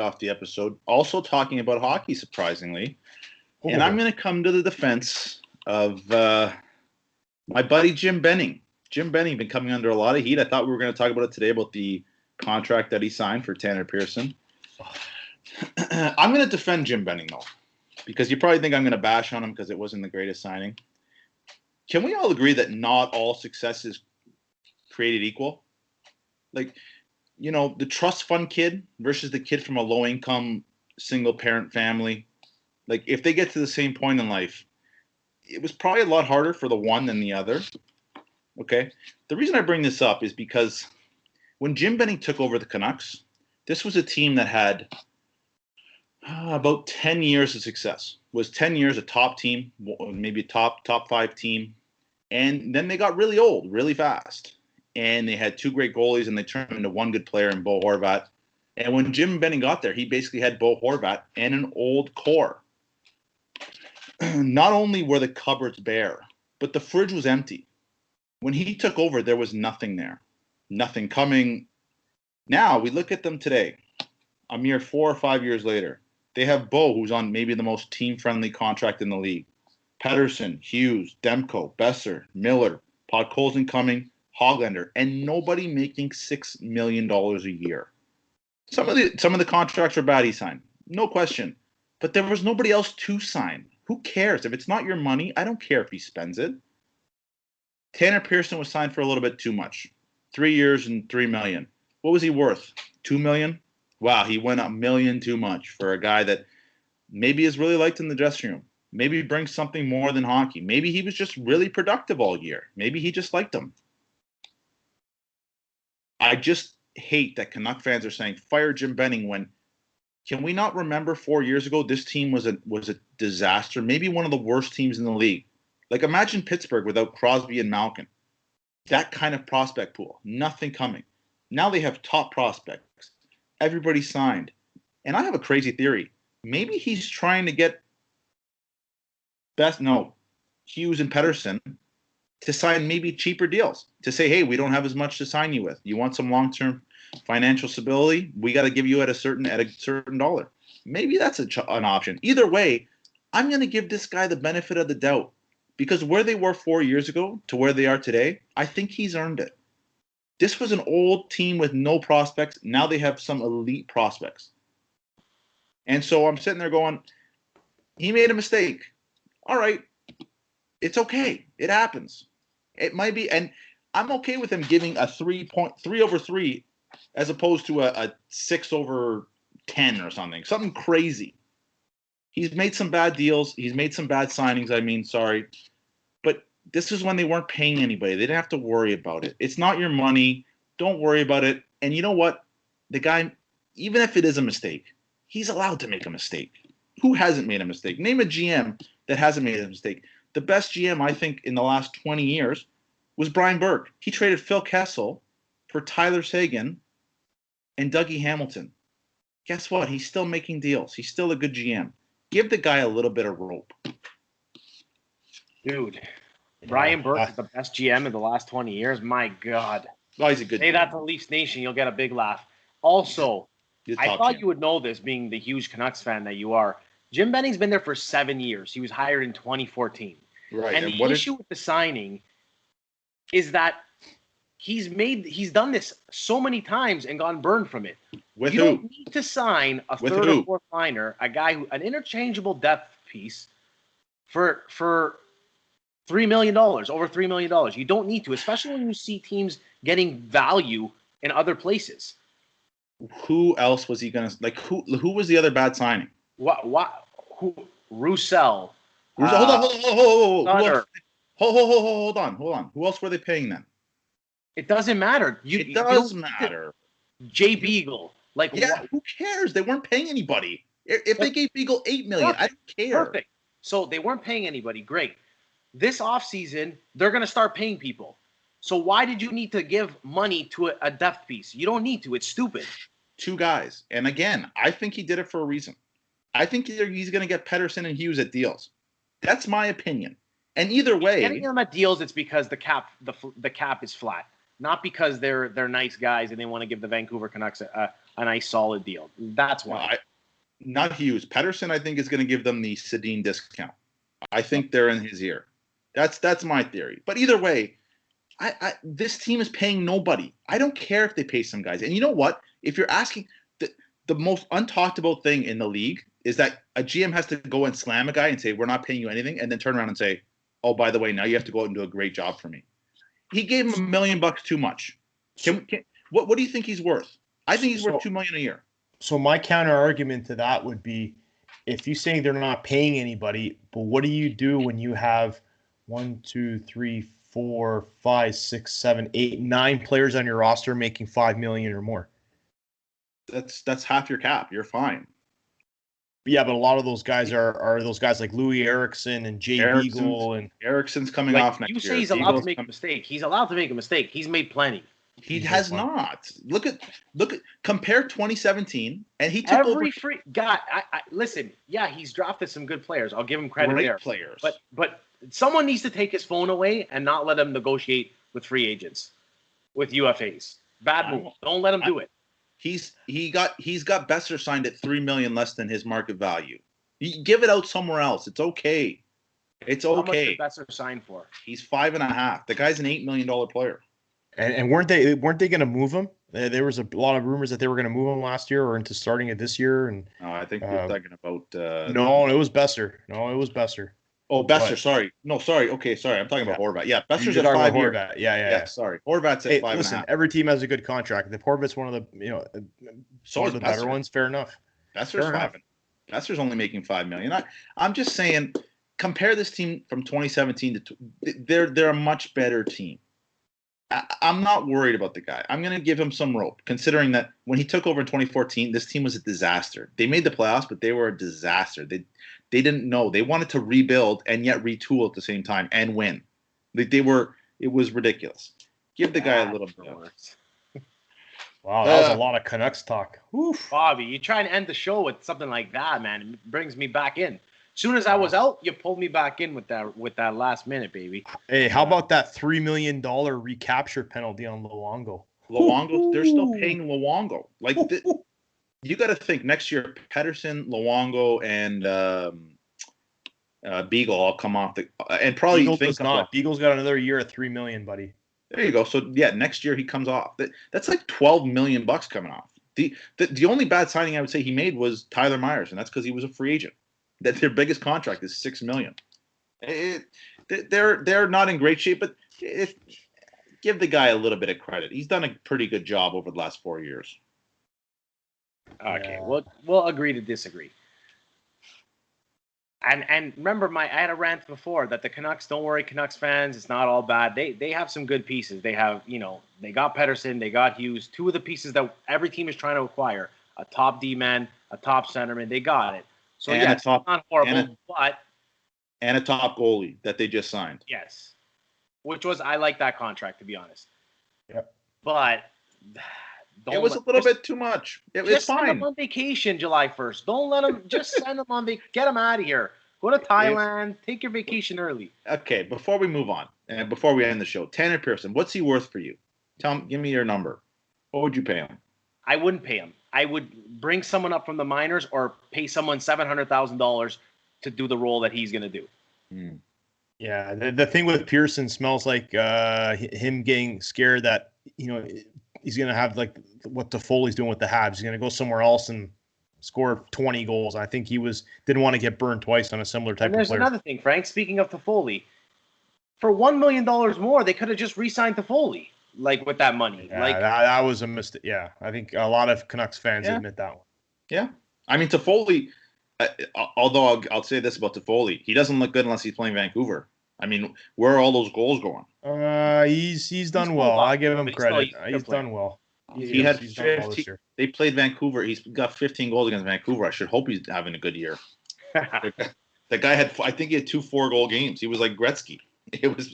off the episode also talking about hockey, surprisingly. And I'm going to come to the defense of my buddy Jim Benning. Jim Benning been coming under a lot of heat. I thought we were going to talk about it today, about the contract that he signed for Tanner Pearson. I'm going to defend Jim Benning, though, because you probably think I'm going to bash on him because it wasn't the greatest signing. Can we all agree that not all success is created equal? Like, you know, the trust fund kid versus the kid from a low-income single-parent family. Like, if they get to the same point in life, it was probably a lot harder for the one than the other. Okay? The reason I bring this up is because when Jim Benning took over the Canucks, this was a team that had about 10 years of success. Was 10 years a top team, maybe a top 5 team. And then they got really old really fast. And they had 2 great goalies, and they turned into one good player in Bo Horvat. And when Jim Benning got there, he basically had Bo Horvat and an old core. Not only were the cupboards bare, but the fridge was empty. When he took over, there was nothing there. Nothing coming. Now, we look at them today, a mere 4 or 5 years later. They have Bo, who's on maybe the most team-friendly contract in the league. Pedersen, Hughes, Demko, Besser, Miller, Podkolzin coming, Hoglander, and nobody making $6 million a year. Some of the contracts are bad he signed, no question. But there was nobody else to sign. Who cares? If it's not your money, I don't care if he spends it. Tanner Pearson was signed for a little bit too much. 3 years and $3 million. What was he worth? $2 million? Wow, he went $1 million too much for a guy that maybe is really liked in the dressing room. Maybe he brings something more than hockey. Maybe he was just really productive all year. Maybe he just liked him. I just hate that Canuck fans are saying fire Jim Benning when, can we not remember 4 years ago this team was a disaster, maybe one of the worst teams in the league. Like, imagine Pittsburgh without Crosby and Malkin. That kind of prospect pool, nothing coming. Now they have top prospects. Everybody signed. And I have a crazy theory. Maybe he's trying to get Hughes and Pedersen to sign maybe cheaper deals. To say, hey, we don't have as much to sign you with. You want some long-term financial stability? We got to give you at a certain dollar. Maybe that's an option. Either way, I'm going to give this guy the benefit of the doubt. Because where they were 4 years ago to where they are today, I think he's earned it. This was an old team with no prospects. Now they have some elite prospects. And so I'm sitting there going, he made a mistake. All right. It's okay. It happens. It might be. And I'm okay with him giving a 3.3/3 as opposed to a 6/10 or something. Something crazy. He's made some bad deals. He's made some bad signings. Sorry. But this is when they weren't paying anybody. They didn't have to worry about it. It's not your money. Don't worry about it. And you know what? The guy, even if it is a mistake, he's allowed to make a mistake. Who hasn't made a mistake? Name a GM that hasn't made a mistake. The best GM, I think, in the last 20 years was Brian Burke. He traded Phil Kessel for Tyler Seguin and Dougie Hamilton. Guess what? He's still making deals. He's still a good GM. Give the guy a little bit of rope. Dude, Brian Burke is the best GM in the last 20 years. My God. Oh, he's a good Say GM. that to Leafs Nation, you'll get a big laugh. Also, I thought you would know this, being the huge Canucks fan that you are. Jim Benning's been there for 7 years. He was hired in 2014. Right. And the issue with the signing is that he's done this so many times and gotten burned from it. With you who? don't need to sign a With third who? or fourth liner, a guy an interchangeable depth piece for $3 million, over $3 million. You don't need to, especially when you see teams getting value in other places. Who else was he gonna like? Who was the other bad signing? Who? Roussel. Hold on. Who else were they paying then? It doesn't matter. It does matter. Jay Beagle. Who cares? They weren't paying anybody. If they gave Beagle $8 million, I don't care. Perfect. So they weren't paying anybody. Great. This offseason, they're going to start paying people. So why did you need to give money to a depth piece? You don't need to. It's stupid. 2 guys. And again, I think he did it for a reason. I think he's going to get Pedersen and Hughes at deals. That's my opinion. And either way, getting them at deals, it's because the cap is flat, not because they're nice guys and they want to give the Vancouver Canucks a a nice solid deal. That's No, why. not Hughes. Pedersen, I think, is going to give them the Sedin discount. I think they're in his ear. That's my theory. But either way, this team is paying nobody. I don't care if they pay some guys. And you know what? If you're asking, the most untalked about thing in the league is that a GM has to go and slam a guy and say, we're not paying you anything, and then turn around and say, oh, by the way, now you have to go out and do a great job for me. He gave him $1 million too much. What do you think he's worth? I think he's worth $2 million a year. So my counter argument to that would be, if you say they're not paying anybody, but what do you do when you have 1, 2, 3, 4, 5, 6, 7, 8, 9 players on your roster making $5 million or more? That's half your cap. You're fine. Yeah, but a lot of those guys are those guys like Louis Eriksson and Jay Beagle, and Eriksson's coming off next year. You say he's allowed to make a mistake. He's allowed to make a mistake. He's made plenty. He has not. Look at compare 2017, and he took every over free guy. Listen. Yeah, he's drafted some good players. I'll give him credit there. Players, but someone needs to take his phone away and not let him negotiate with free agents, with UFAs. Bad move. Don't let him do it. He's got Besser signed at $3 million less than his market value. You give it out somewhere else. It's okay. It's okay. How much did Besser sign for? He's $5.5 million. The guy's an $8 million player. And weren't they going to move him? There was a lot of rumors that they were going to move him last year or into starting it this year. And I think you're talking about. No, it was Besser. Oh, Besser. Sorry. No, sorry. Okay, sorry. I'm talking about Horvat. Yeah, Besser's at 5 years. Yeah. Sorry, Horvat's at 5.5. Listen, every team has a good contract. If Horvat's one of the one of the better ones, fair enough. Besser's Besser's only making $5 million. I'm just saying, compare this team from 2017 to they're a much better team. I'm not worried about the guy. I'm going to give him some rope, considering that when he took over in 2014, this team was a disaster. They made the playoffs, but they were a disaster. They didn't know. They wanted to rebuild and yet retool at the same time and win. It was ridiculous. Give the guy a little bit. Wow, that was a lot of Canucks talk. Oof. Bobby, you try and end the show with something like that, man. It brings me back in. As soon as I was out, you pulled me back in with that last minute, baby. Hey, how about that $3 million recapture penalty on Luongo? Luongo, they're still paying Luongo. Like, you got to think next year, Pedersen, Luongo, and Beagle all come off and probably Beagle does not. Beagle's got another year at $3 million, buddy. There you go. So yeah, next year he comes off. That's like $12 million coming off. The only bad signing I would say he made was Tyler Myers, and that's because he was a free agent. That their biggest contract is $6 million. They're not in great shape, but give the guy a little bit of credit. He's done a pretty good job over the last 4 years. Okay, we'll agree to disagree. And remember, I had a rant before that the Canucks. Don't worry, Canucks fans. It's not all bad. They have some good pieces. They have they got Pedersen, they got Hughes. Two of the pieces that every team is trying to acquire: a top D man, a top centerman. They got it. So yeah, it's not horrible, and a top goalie that they just signed. Yes, I like that contract, to be honest. Yep. But it was a little bit too much. It's fine. Send them on vacation July 1st. Don't let them. Just send them on vacation. Get them out of here. Go to Thailand. Take your vacation early. Okay, before we move on and before we end the show, Tanner Pearson, what's he worth for you? Give me your number. What would you pay him? I wouldn't pay him. I would bring someone up from the minors or pay someone $700,000 to do the role that he's going to do. Yeah, the thing with Pearson smells like him getting scared that he's going to have like what Toffoli's doing with the Habs. He's going to go somewhere else and score 20 goals. I think he didn't want to get burned twice on a similar type of player. There's another thing, Frank. Speaking of Toffoli, for $1 million more, they could have just re-signed Toffoli. Like with that money, yeah, that was a mistake. Yeah, I think a lot of Canucks fans admit that one. Yeah, I mean Toffoli. Although I'll say this about Toffoli, he doesn't look good unless he's playing Vancouver. I mean, where are all those goals going? He's done well. I give him credit. He's done well. He had 15. They played Vancouver. He's got 15 goals against Vancouver. I should hope he's having a good year. The guy had, I think he had 2 4-goal games. He was like Gretzky. It was